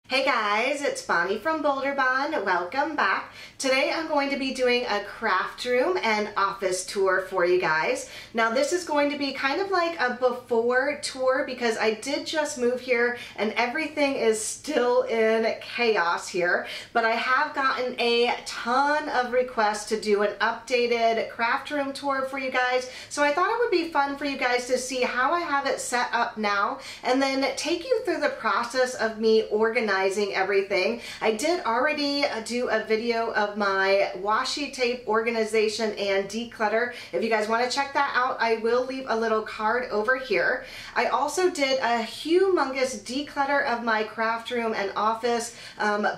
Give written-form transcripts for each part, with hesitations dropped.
Hey guys, it's Bonnie from Boulder Bond. Welcome back. Today I'm going to be doing a craft room and office tour for you guys. Now this is going to be kind of like a before tour because I did just move here and everything is still in chaos here, but I have gotten a ton of requests to do an updated craft room tour for you guys. So I thought it would be fun for you guys to see how I have it set up now and then take you through the process of me organizing everything. I did already do a video of my washi tape organization and declutter. If you guys want to check that out, I will leave a little card over here. I also did a humongous declutter of my craft room and office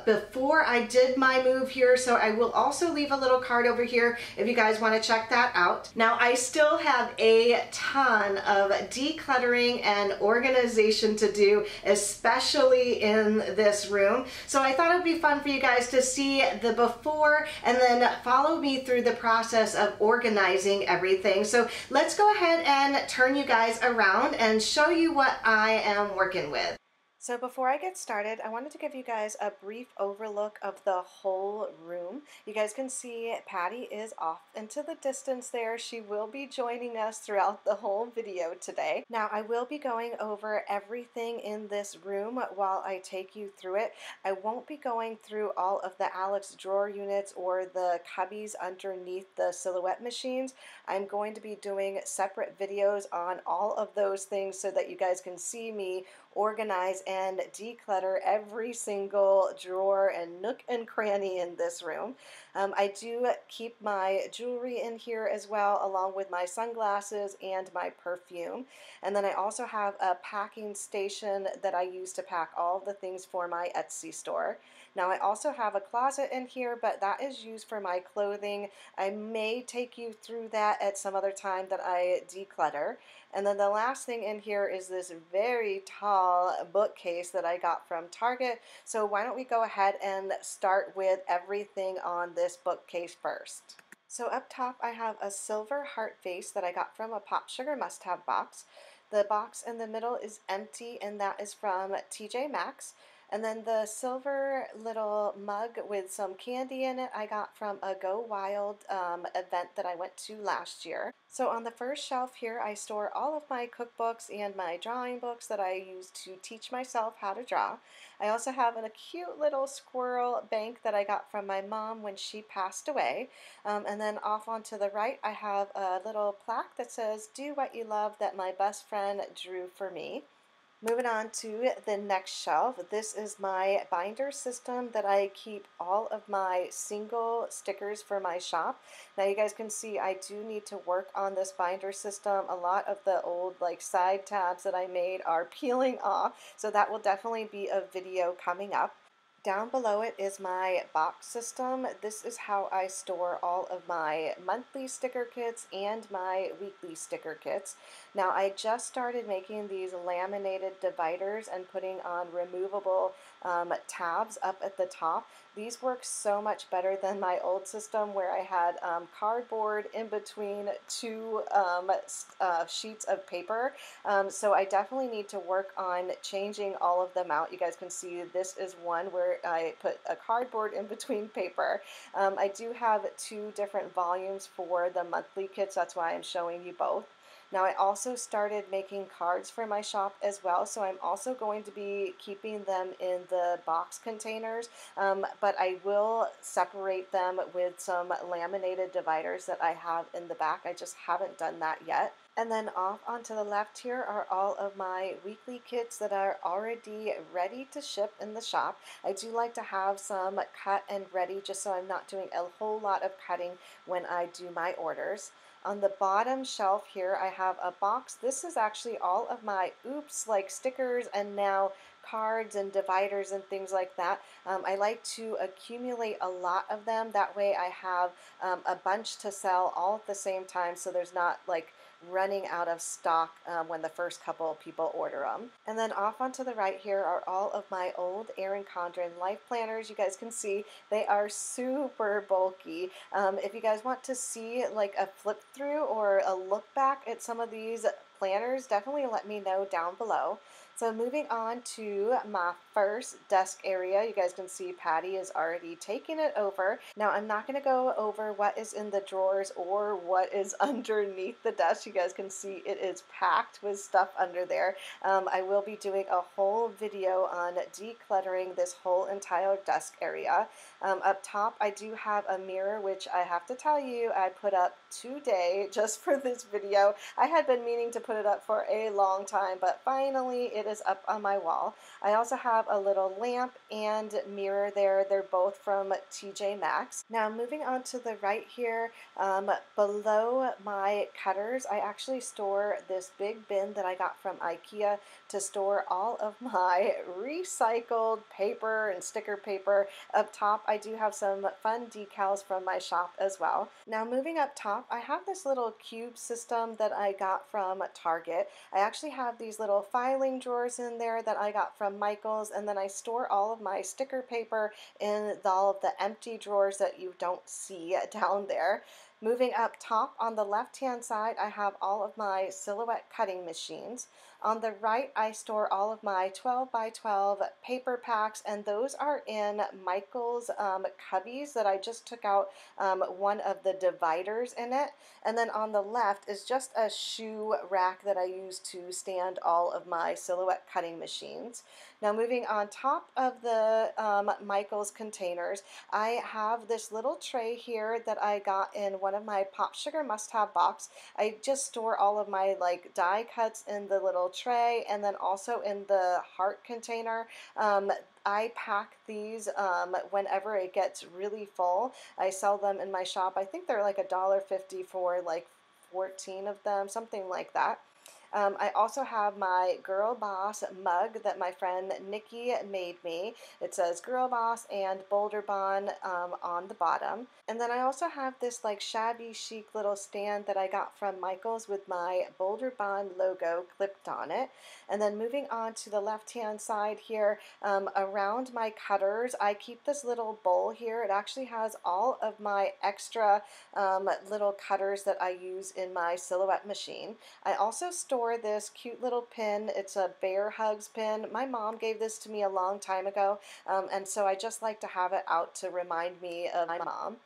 before I did my move here, so I will also leave a little card over here if you guys want to check that out. Now I still have a ton of decluttering and organization to do, especially in this room. So I thought it would be fun for you guys to see the before and then follow me through the process of organizing everything. So let's go ahead and turn you guys around and show you what I am working with. So before I get started, I wanted to give you guys a brief overlook of the whole room. You guys can see Patty is off into the distance there. She will be joining us throughout the whole video today. Now I will be going over everything in this room while I take you through it. I won't be going through all of the Alex drawer units or the cubbies underneath the silhouette machines. I'm going to be doing separate videos on all of those things so that you guys can see me organize and declutter every single drawer and nook and cranny in this room. I do keep my jewelry in here as well, along with my sunglasses and my perfume. And then I also have a packing station that I use to pack all the things for my Etsy store. Now I also have a closet in here, but that is used for my clothing. I may take you through that at some other time that I declutter. And then the last thing in here is this very tall bookcase that I got from Target. So why don't we go ahead and start with everything on this bookcase first. So up top I have a silver heart vase that I got from a Pop Sugar must-have box. The box in the middle is empty and that is from TJ Maxx. And then the silver little mug with some candy in it I got from a Go Wild event that I went to last year. So on the first shelf here I store all of my cookbooks and my drawing books that I use to teach myself how to draw. I also have a cute little squirrel bank that I got from my mom when she passed away. And then off onto the right I have a little plaque that says, "Do what you love," that my best friend drew for me. Moving on to the next shelf, this is my binder system that I keep all of my single stickers for my shop. Now you guys can see I do need to work on this binder system. A lot of the old side tabs that I made are peeling off, so that will definitely be a video coming up. Down below it is my box system. This is how I store all of my monthly sticker kits and my weekly sticker kits. Now I just started making these laminated dividers and putting on removable tabs up at the top. These work so much better than my old system where I had cardboard in between two sheets of paper. So I definitely need to work on changing all of them out. You guys can see this is one where I put a cardboard in between paper. I do have two different volumes for the monthly kits. That's why I'm showing you both. Now I also started making cards for my shop as well, so I'm also going to be keeping them in the box containers, but I will separate them with some laminated dividers that I have in the back. I just haven't done that yet. And then off onto the left here are all of my weekly kits that are already ready to ship in the shop. I do like to have some cut and ready just so I'm not doing a whole lot of cutting when I do my orders. On the bottom shelf here I have a box. This is actually all of my stickers and now cards and dividers and things like that. I like to accumulate a lot of them. That way I have a bunch to sell all at the same time, so there's not running out of stock when the first couple of people order them. And then off onto the right here are all of my old Erin Condren life planners. You guys can see they are super bulky. If you guys want to see a flip through or a look back at some of these planners, definitely let me know down below. So moving on to my first desk area, you guys can see Patty is already taking it over. Now I'm not going to go over what is in the drawers or what is underneath the desk. You guys can see it is packed with stuff under there. I will be doing a whole video on decluttering this whole entire desk area. Up top I do have a mirror, which I have to tell you I put up today just for this video. I had been meaning to put it up for a long time, but finally it is up on my wall. I also have a little lamp and mirror there. They're both from TJ Maxx. Now moving on to the right here, below my cutters, I actually store this big bin that I got from IKEA to store all of my recycled paper and sticker paper. Up top I do have some fun decals from my shop as well. Now moving up top, I have this little cube system that I got from Target. I actually have these little filing drawers in there that I got from Michael's, and then I store all of my sticker paper in all of the empty drawers that you don't see down there. Moving up top on the left hand side, I have all of my silhouette cutting machines. On the right, I store all of my 12 by 12 paper packs, and those are in Michael's cubbies that I just took out one of the dividers in it. And then on the left is just a shoe rack that I use to stand all of my silhouette cutting machines. Now moving on top of the Michael's containers, I have this little tray here that I got in one of my Pop Sugar must-have box. I just store all of my like die cuts in the little tray, and then also in the heart container. I pack these whenever it gets really full. I sell them in my shop. I think they're like $1.50 for like 14 of them, something like that. I also have my Girl Boss mug that my friend Nikki made me. It says Girl Boss and Boulder Bond on the bottom. And then I also have this like shabby chic little stand that I got from Michael's with my Boulder Bond logo clipped on it. And then moving on to the left hand side here, around my cutters, I keep this little bowl here. It actually has all of my extra little cutters that I use in my silhouette machine. I also store this cute little pin. It's a Bear Hugs pin. My mom gave this to me a long time ago, and so I just like to have it out to remind me of my mom.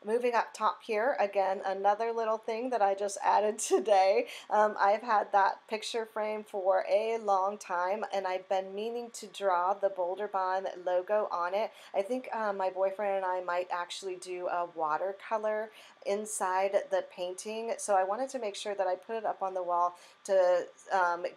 Moving up top here, again, another little thing that I just added today. I've had that picture frame for a long time, and I've been meaning to draw the Boulder Bond logo on it. I think my boyfriend and I might actually do a watercolor inside the painting, so I wanted to make sure that I put it up on the wall to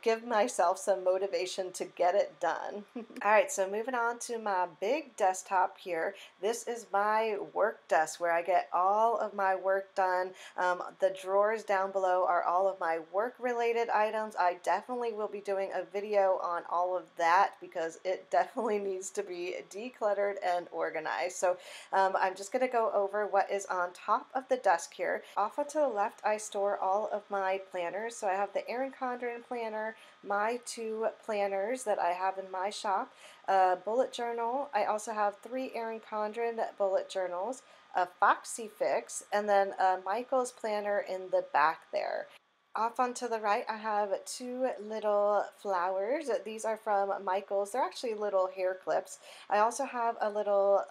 give myself some motivation to get it done. Alright, so moving on to my big desktop here. This is my work desk where I get all of my work done. The drawers down below are all of my work related items. I definitely will be doing a video on all of that because it definitely needs to be decluttered and organized. So I'm just going to go over what is on top of the desk here. Off to the left I store all of my planners. So I have the Erin Condren planner, my 2 planners that I have in my shop, a bullet journal. I also have 3 Erin Condren bullet journals, a Foxy Fix, and then a Michael's planner in the back there. Off onto the right, I have 2 little flowers. These are from Michael's. They're actually little hair clips. I also have a little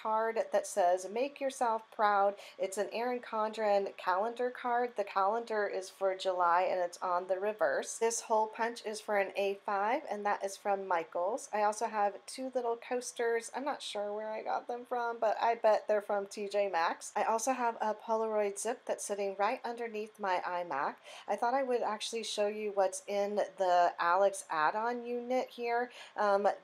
card that says, "Make yourself proud." It's an Erin Condren calendar card. The calendar is for July, and it's on the reverse. This hole punch is for an A5, and that is from Michael's. I also have 2 little coasters. I'm not sure where I got them from, but I bet they're from TJ Maxx. I also have a Polaroid zip that's sitting right underneath my iMac. I thought I would actually show you what's in the Alex add-on unit here.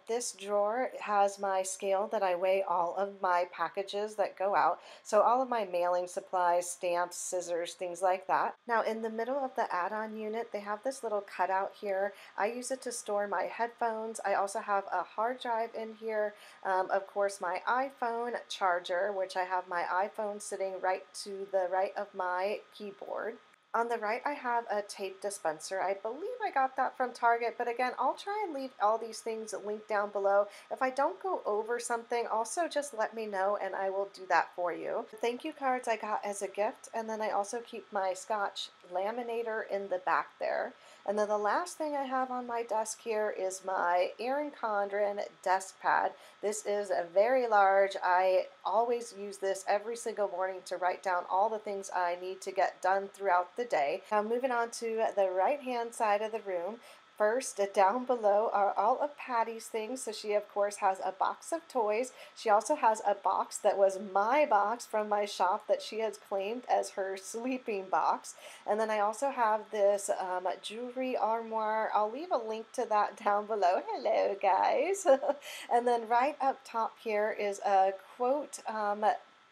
This drawer has my scale that I weigh all of my packages that go out. So all of my mailing supplies, stamps, scissors, things like that. Now in the middle of the add-on unit, they have this little cutout here. I use it to store my headphones. I also have a hard drive in here. Of course, my iPhone charger, which I have my iPhone sitting right to the right of my keyboard. On the right, I have a tape dispenser. I believe I got that from Target, but again, I'll try and leave all these things linked down below. If I don't go over something, also just let me know and I will do that for you. The thank you cards I got as a gift, and then I also keep my Scotch laminator in the back there. And then the last thing I have on my desk here is my Erin Condren desk pad. This is a very large. I always use this every single morning to write down all the things I need to get done throughout the day. Now moving on to the right hand side of the room. First, down below are all of Patty's things. So she, of course, has a box of toys. She also has a box that was my box from my shop that she has claimed as her sleeping box. And then I also have this jewelry armoire. I'll leave a link to that down below. Hello, guys. And then right up top here is a quote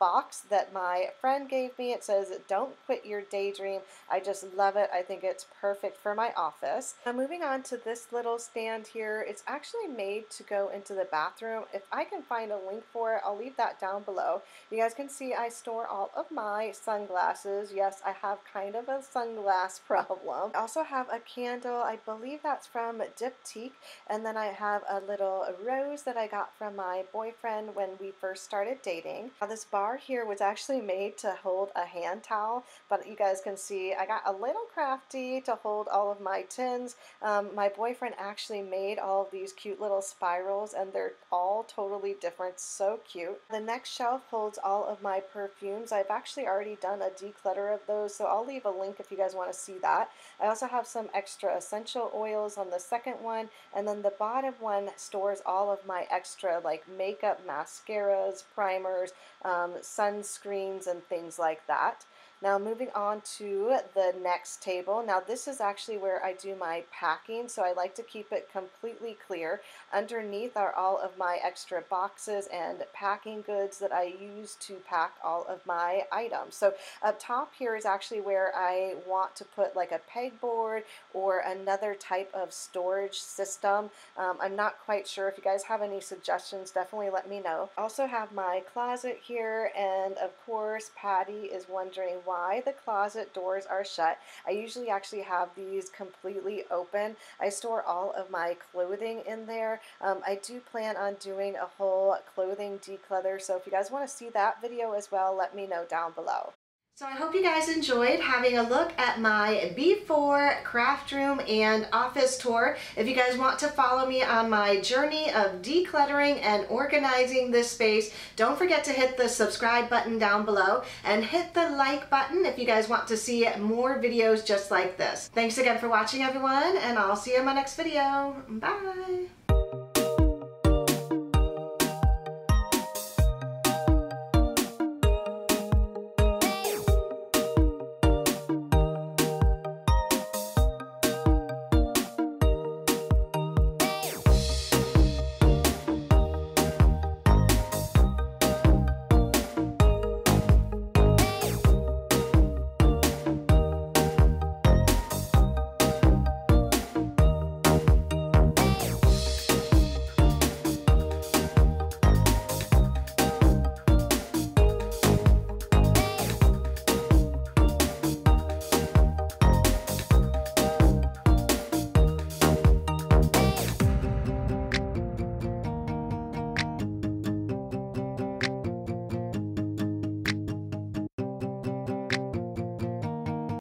box that my friend gave me. It says, "Don't quit your daydream." I just love it. I think it's perfect for my office. Now moving on to this little stand here. It's actually made to go into the bathroom. If I can find a link for it, I'll leave that down below. You guys can see I store all of my sunglasses. Yes, I have kind of a sunglass problem. I also have a candle. I believe that's from Diptyque. And then I have a little rose that I got from my boyfriend when we first started dating. Now this bar here was actually made to hold a hand towel, but you guys can see I got a little crafty to hold all of my tins. My boyfriend actually made all of these cute little spirals, and they're all totally different. So cute. The next shelf holds all of my perfumes. I've actually already done a declutter of those, so I'll leave a link if you guys want to see that. I also have some extra essential oils on the second one, and then the bottom one stores all of my extra like makeup, mascaras, primers, sunscreens, and things like that. Now moving on to the next table. Now this is actually where I do my packing, so I like to keep it completely clear. Underneath are all of my extra boxes and packing goods that I use to pack all of my items. So up top here is actually where I want to put like a pegboard or another type of storage system. I'm not quite sure. If you guys have any suggestions, definitely let me know. I also have my closet here, and of course Patty is wondering why the closet doors are shut. I usually actually have these completely open. I store all of my clothing in there. I do plan on doing a whole clothing declutter, so if you guys want to see that video as well, let me know down below. So I hope you guys enjoyed having a look at my before craft room and office tour. If you guys want to follow me on my journey of decluttering and organizing this space, don't forget to hit the subscribe button down below and hit the like button if you guys want to see more videos just like this. Thanks again for watching, everyone, and I'll see you in my next video. Bye!